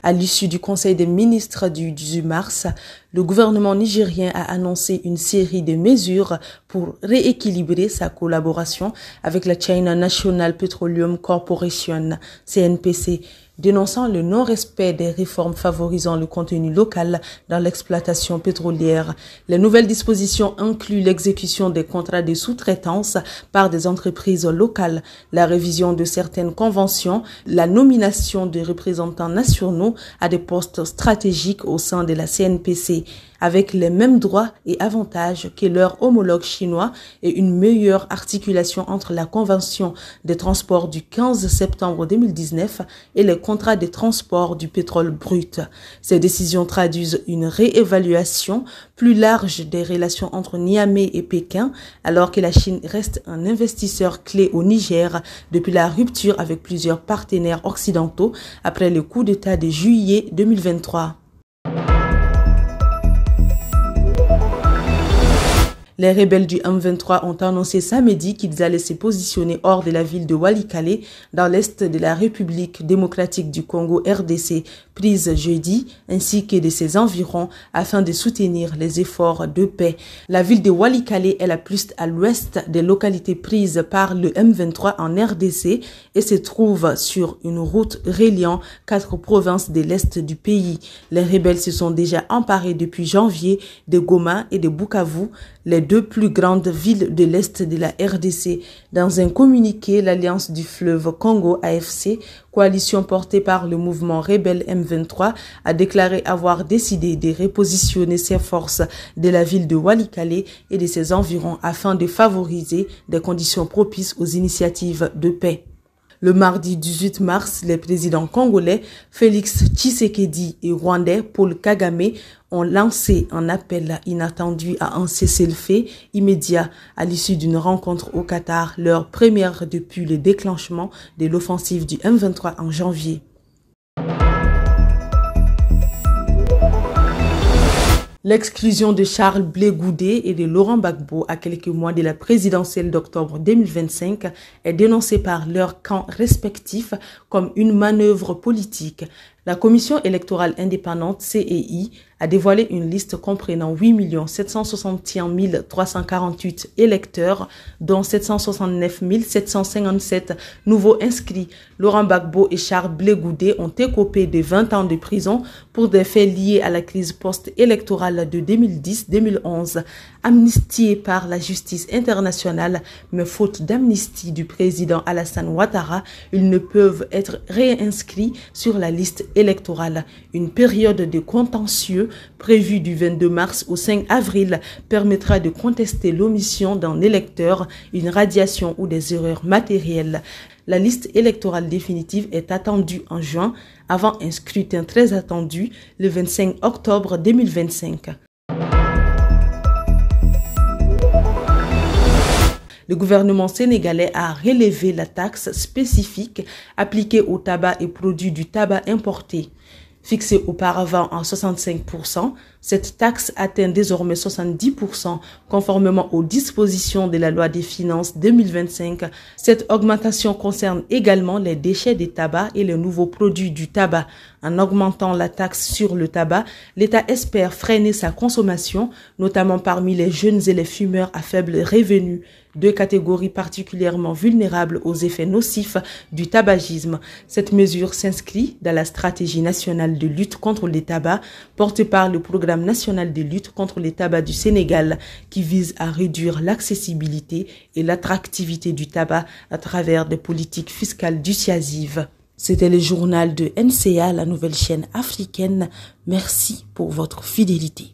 À l'issue du Conseil des ministres du 18 mars, le gouvernement nigérien a annoncé une série de mesures pour rééquilibrer sa collaboration avec la China National Petroleum Corporation, CNPC, dénonçant le non-respect des réformes favorisant le contenu local dans l'exploitation pétrolière. Les nouvelles dispositions incluent l'exécution des contrats de sous-traitance par des entreprises locales, la révision de certaines conventions, la nomination de représentants nationaux à des postes stratégiques au sein de la CNPC, avec les mêmes droits et avantages que leurs homologues chinois et une meilleure articulation entre la Convention des transports du 15 septembre 2019 et les contrats de transport du pétrole brut. Ces décisions traduisent une réévaluation plus large des relations entre Niamey et Pékin, alors que la Chine reste un investisseur clé au Niger depuis la rupture avec plusieurs partenaires occidentaux après le coup d'État de juillet 2023. Les rebelles du M23 ont annoncé samedi qu'ils allaient se positionner hors de la ville de Walikale, dans l'est de la République démocratique du Congo RDC, prise jeudi, ainsi que de ses environs, afin de soutenir les efforts de paix. La ville de Walikale est la plus à l'ouest des localités prises par le M23 en RDC et se trouve sur une route reliant 4 provinces de l'est du pays. Les rebelles se sont déjà emparés depuis janvier de Goma et de Bukavu, les deux plus grandes villes de l'Est de la RDC. Dans un communiqué, l'Alliance du fleuve Congo AFC, coalition portée par le mouvement rebelle M23, a déclaré avoir décidé de repositionner ses forces de la ville de Walikale et de ses environs afin de favoriser des conditions propices aux initiatives de paix. Le mardi 18 mars, les présidents congolais Félix Tshisekedi et rwandais Paul Kagame ont lancé un appel inattendu à un cessez-le-feu immédiat à l'issue d'une rencontre au Qatar, leur première depuis le déclenchement de l'offensive du M23 en janvier. L'exclusion de Charles Blé Goudé et de Laurent Gbagbo à quelques mois de la présidentielle d'octobre 2025 est dénoncée par leurs camps respectifs comme une manœuvre politique. La Commission électorale indépendante CEI a dévoilé une liste comprenant 8 761 348 électeurs, dont 769 757 nouveaux inscrits. Laurent Gbagbo et Charles Blé Goudé ont écopé de 20 ans de prison pour des faits liés à la crise post-électorale de 2010-2011. Amnistiés par la justice internationale, mais faute d'amnistie du président Alassane Ouattara, ils ne peuvent être réinscrits sur la liste électorale. Une période de contentieux prévue du 22 mars au 5 avril permettra de contester l'omission d'un électeur, une radiation ou des erreurs matérielles. La liste électorale définitive est attendue en juin, avant un scrutin très attendu le 25 octobre 2025. Le gouvernement sénégalais a relevé la taxe spécifique appliquée au tabac et produits du tabac importé. Fixée auparavant à 65%, cette taxe atteint désormais 70%, conformément aux dispositions de la loi des finances 2025. Cette augmentation concerne également les déchets de tabac et les nouveaux produits du tabac. En augmentant la taxe sur le tabac, l'État espère freiner sa consommation, notamment parmi les jeunes et les fumeurs à faible revenu, deux catégories particulièrement vulnérables aux effets nocifs du tabagisme. Cette mesure s'inscrit dans la stratégie nationale de lutte contre le tabac portée par le Programme national de lutte contre le tabac du Sénégal qui vise à réduire l'accessibilité et l'attractivité du tabac à travers des politiques fiscales dissuasives. C'était le journal de NCA, la nouvelle chaîne africaine. Merci pour votre fidélité.